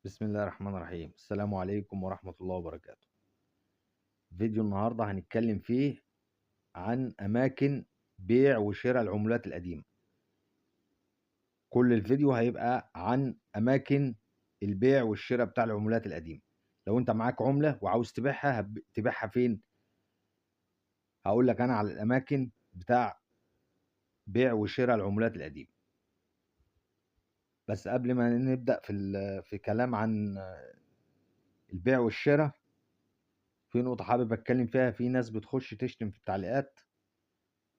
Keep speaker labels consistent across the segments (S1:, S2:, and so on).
S1: بسم الله الرحمن الرحيم. السلام عليكم ورحمة الله وبركاته. فيديو النهاردة هنتكلم فيه عن أماكن بيع وشراء العملات القديمة. كل الفيديو هيبقى عن أماكن البيع والشراء بتاع العملات القديمة. لو أنت معاك عملة وعاوز تبيعها تبيعها فين؟ هقول لك أنا على الأماكن بتاع بيع وشراء العملات القديمة. بس قبل ما نبدأ في كلام عن البيع والشراء، في نقطة حابب أتكلم فيها. في ناس بتخش تشتم في التعليقات،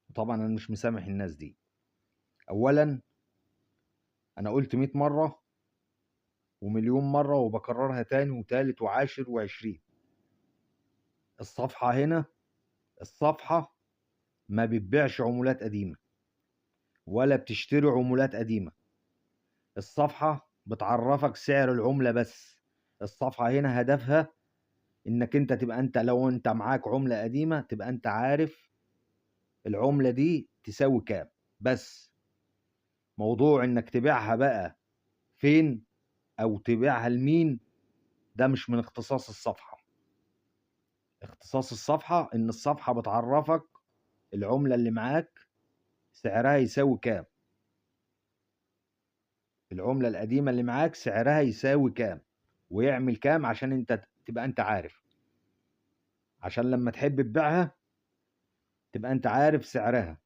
S1: وطبعا أنا مش مسامح الناس دي. اولا، انا قلت 100 مرة ومليون مرة وبكررها تاني وتالت وعاشر وعشرين: الصفحة هنا، الصفحة ما بتبيعش عمولات قديمة ولا بتشتري عمولات قديمة. الصفحة بتعرفك سعر العملة بس. الصفحة هنا هدفها انك انت تبقى انت، لو انت معاك عملة قديمة تبقى انت عارف العملة دي تساوي كام. بس موضوع انك تبيعها بقى فين او تبيعها لمين، ده مش من اختصاص الصفحة. اختصاص الصفحة ان الصفحة بتعرفك العملة اللي معاك سعرها يساوي كام. العملة القديمة اللي معاك سعرها يساوي كام ويعمل كام، عشان انت تبقى انت عارف، عشان لما تحب تبيعها تبقى انت عارف سعرها.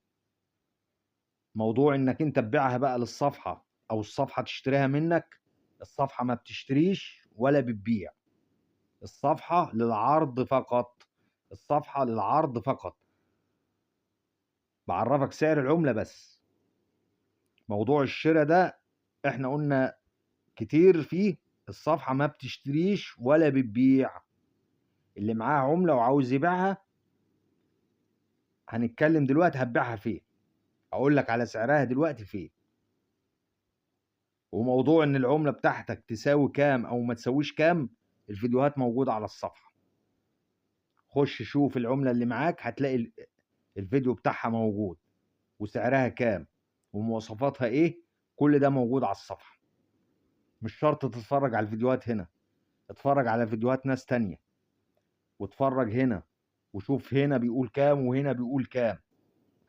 S1: موضوع انك انت تبيعها بقى للصفحة او الصفحة تشتريها منك، الصفحة ما بتشتريش ولا بتبيع. الصفحة للعرض فقط. الصفحة للعرض فقط، بعرفك سعر العملة بس. موضوع الشراء ده احنا قلنا كتير فيه، الصفحة ما بتشتريش ولا بتبيع. اللي معاه عملة وعاوز يبيعها، هنتكلم دلوقتي هتبيعها فين، اقول لك على سعرها دلوقتي فين. وموضوع ان العملة بتاعتك تساوي كام او ما تساويش كام، الفيديوهات موجودة على الصفحة. خش شوف العملة اللي معاك، هتلاقي الفيديو بتاعها موجود وسعرها كام ومواصفاتها ايه. كل ده موجود على الصفحة. مش شرط تتفرج على الفيديوهات هنا، اتفرج على فيديوهات ناس تانية، واتفرج هنا وشوف هنا بيقول كام وهنا بيقول كام،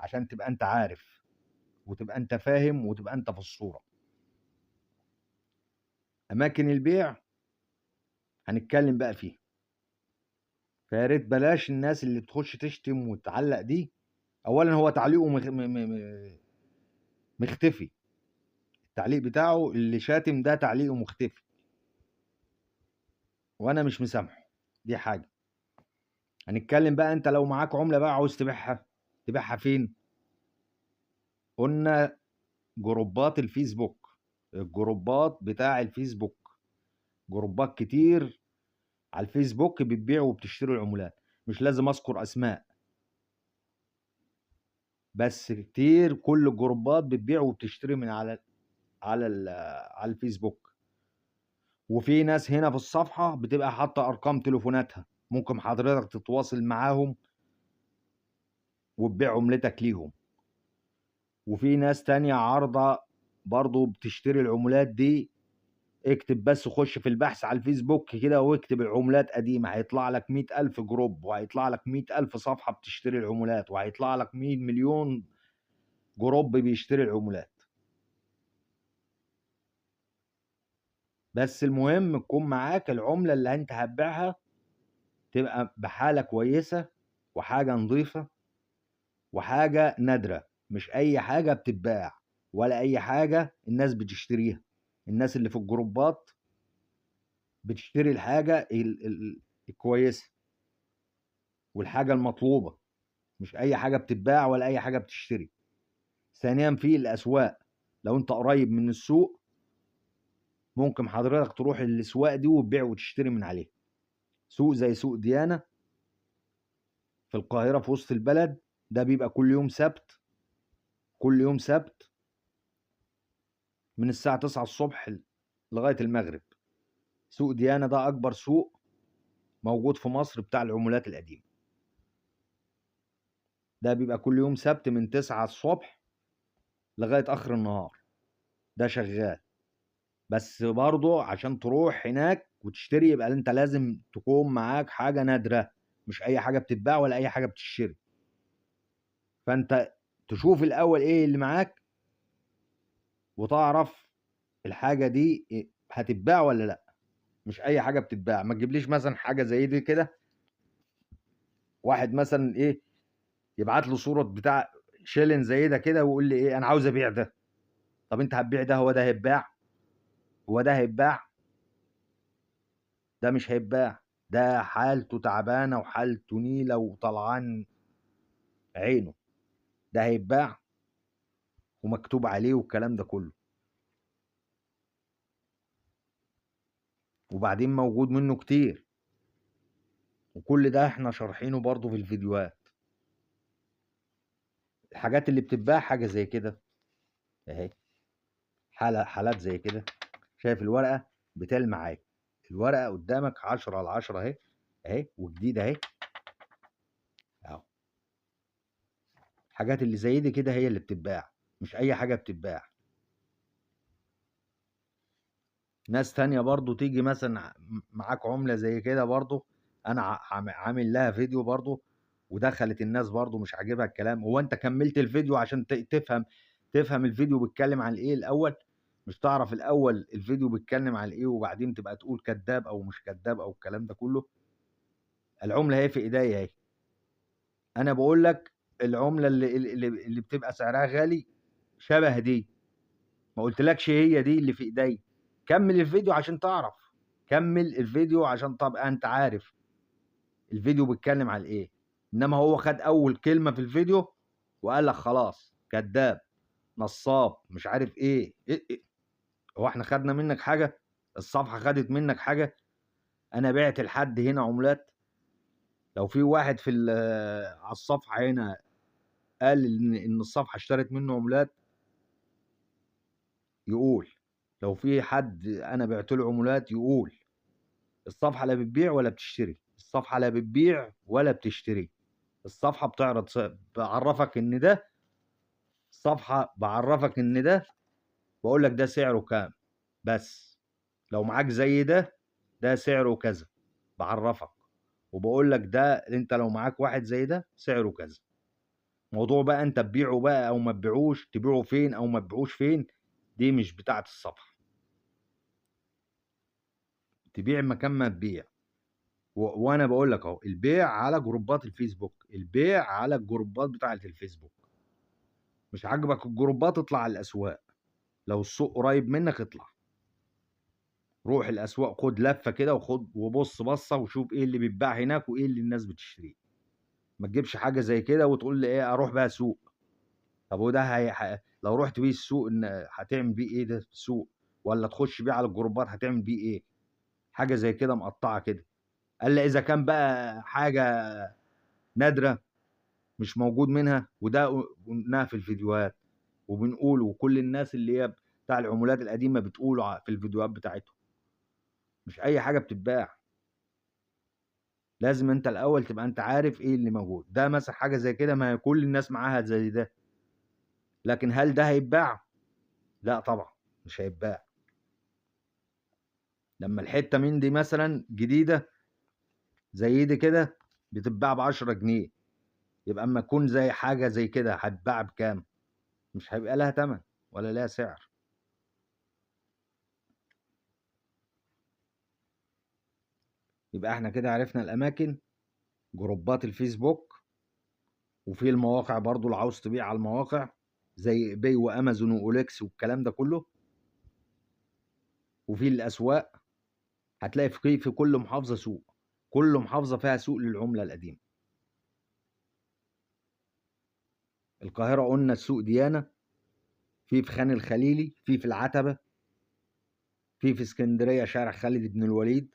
S1: عشان تبقى انت عارف وتبقى انت فاهم وتبقى انت في الصورة. اماكن البيع هنتكلم بقى فيها. فيا ريت بلاش الناس اللي بتخش تشتم وتعلق دي. اولا هو تعليقه مختفي. التعليق بتاعه اللي شاتم ده تعليقه مختفي، وانا مش مسامحه. دي حاجة. هنتكلم بقى، انت لو معاك عملة بقى عاوز تبيعها، تبيعها فين؟ قلنا جروبات الفيسبوك. الجروبات بتاع الفيسبوك، جروبات كتير على الفيسبوك بتبيع وبتشتري العملات. مش لازم اذكر اسماء، بس كتير كل الجروبات بتبيع وبتشتري من على الفيسبوك. وفي ناس هنا في الصفحة بتبقى حاطة ارقام تليفوناتها، ممكن حضرتك تتواصل معاهم وتبيع عملتك ليهم. وفي ناس تانية عارضة برضو بتشتري العملات دي. اكتب بس، خش في البحث على الفيسبوك كده واكتب العملات قديمة، هيطلع لك 100,000 جروب، وهيطلع لك 100,000 صفحة بتشتري العملات، وهيطلع لك 100 مليون جروب بيشتري العملات. بس المهم تكون معاك العملة اللي انت هتبيعها تبقى بحالة كويسة وحاجة نظيفة وحاجة نادرة. مش أي حاجة بتتباع ولا أي حاجة الناس بتشتريها. الناس اللي في الجروبات بتشتري الحاجة الكويسة والحاجة المطلوبة، مش أي حاجة بتتباع ولا أي حاجة بتشتري. ثانيا، في الأسواق، لو أنت قريب من السوق ممكن حضرتك تروح الأسواق دي وتبيع وتشتري من عليها. سوق زي سوق ديانة في القاهرة في وسط البلد، ده بيبقى كل يوم سبت، كل يوم سبت من الساعة 9 الصبح لغاية المغرب. سوق ديانة ده أكبر سوق موجود في مصر بتاع العملات القديمة. ده بيبقى كل يوم سبت من 9 الصبح لغاية آخر النهار، ده شغال. بس برضه عشان تروح هناك وتشتري يبقى انت لازم تكون معاك حاجة نادرة، مش اي حاجة بتتباع ولا اي حاجة بتشتري. فانت تشوف الاول ايه اللي معاك وتعرف الحاجة دي هتتباع ولا لا. مش اي حاجة بتتباع. ما تجيبليش مثلا حاجة زي دي كده، واحد مثلا ايه يبعت له صورة بتاع شيلن زي ده كده ويقول لي ايه انا عاوز ابيع ده. طب انت هتبيع ده؟ هو ده هيتباع؟ هو ده هيتباع؟ ده مش هيتباع. ده حالته تعبانة وحالته نيلة وطلعان عينه. ده هيتباع ومكتوب عليه والكلام ده كله. وبعدين موجود منه كتير، وكل ده احنا شارحينه برضو في الفيديوهات. الحاجات اللي بتتباع حاجة زي كده اهي، حالات زي كده. شايف الورقة بتلمع اهي، الورقة قدامك 10/10 اهي، اهي وجديدة اهي اهو. الحاجات اللي زي دي كده هي اللي بتتباع، مش اي حاجة بتتباع. ناس تانية برضو تيجي مثلا معاك عملة زي كده برضو، انا عامل لها فيديو برضو ودخلت الناس برضو مش عاجبها الكلام. هو انت كملت الفيديو عشان تفهم الفيديو بيتكلم عن ايه الاول؟ مش تعرف الاول الفيديو بيتكلم عن ايه وبعدين تبقى تقول كذاب او مش كذاب او الكلام ده كله؟ العملة هي في ايديا اهي. انا بقول لك العملة اللي بتبقى سعرها غالي شبه دي، ما قلتلكش هي دي اللي في ايديا. كمل الفيديو عشان تعرف. كمل الفيديو عشان تبقى انت عارف الفيديو بيتكلم على ايه. انما هو خد اول كلمة في الفيديو وقال لك خلاص كذاب نصاب مش عارف إيه. هو احنا خدنا منك حاجة؟ الصفحة خدت منك حاجة؟ انا بعت لحد هنا عملات؟ لو في واحد على الصفحة هنا قال ان الصفحة اشترت منه عملات يقول. لو في حد انا بعت له عملات يقول. الصفحة لا بتبيع ولا بتشتري. الصفحة لا بتبيع ولا بتشتري. الصفحة بتعرض بعرفك ان ده الصفحة بعرفك ان ده، بقول لك ده سعره كام بس. لو معاك زي ده سعره كذا بعرفك. وبقول لك ده انت لو معاك واحد زي ده سعره كذا. موضوع بقى انت تبيعه بقى او ما تبيعوش، تبيعه فين او ما تبيعوش فين، دي مش بتاعت الصفحة. تبيع مكان ما تبيع. وانا بقول لك اهو البيع على جروبات الفيسبوك، البيع على الجروبات بتاعت الفيسبوك. مش عاجبك الجروبات اطلع على الاسواق. لو السوق قريب منك اطلع روح الاسواق، خد لفه كده وخد وبص بصه وشوف ايه اللي بيتباع هناك وايه اللي الناس بتشتريه. ما تجيبش حاجه زي كده وتقول لي ايه اروح بقى سوق. طب وده لو رحت بيه السوق هتعمل بيه ايه؟ ده السوق ولا تخش بيه على الجروبات هتعمل بيه ايه؟ حاجه زي كده مقطعه كده. الا اذا كان بقى حاجه نادره مش موجود منها، وده قلناها في الفيديوهات وبنقول وكل الناس اللي هي بتاع العملات القديمه بتقولوا في الفيديوهات بتاعتهم. مش اي حاجه بتتباع. لازم انت الاول تبقى انت عارف ايه اللي موجود. ده مثلا حاجه زي كده ما هي كل الناس معاها زي ده، لكن هل ده هيتباع؟ لا طبعا مش هيتباع. لما الحته من دي مثلا جديده زي دي كده بتتباع ب10 جنيه، يبقى اما تكون زي حاجه زي كده هتتباع بكام؟ مش هيبقى لها تمن ولا لها سعر. يبقى احنا كده عرفنا الاماكن، جروبات الفيسبوك، وفي المواقع برضو اللي عاوز تبيع على المواقع زي ايباي وامازون واوليكس والكلام ده كله. وفي الاسواق هتلاقي في كل محافظه سوق. كل محافظه فيها سوق للعمله القديمه. القاهره قلنا السوق ديانه، في خان الخليلي، في العتبه، في اسكندريه شارع خالد بن الوليد،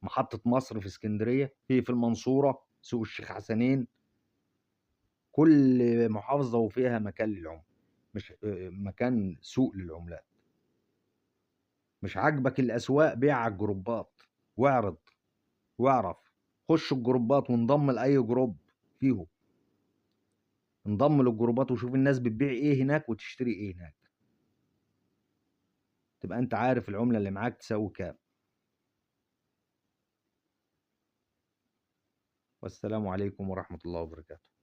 S1: محطه مصر في اسكندريه، في المنصوره سوق الشيخ حسنين. كل محافظه وفيها مكان للعمله، مش مكان سوق للعملات. مش عاجبك الاسواق بيع على الجروبات واعرض واعرف. خش الجروبات وانضم لاي جروب فيهم. انضم للجروبات وشوف الناس بتبيع ايه هناك وتشتري ايه هناك. تبقى انت عارف العملة اللي معاك تساوي كام. والسلام عليكم ورحمة الله وبركاته.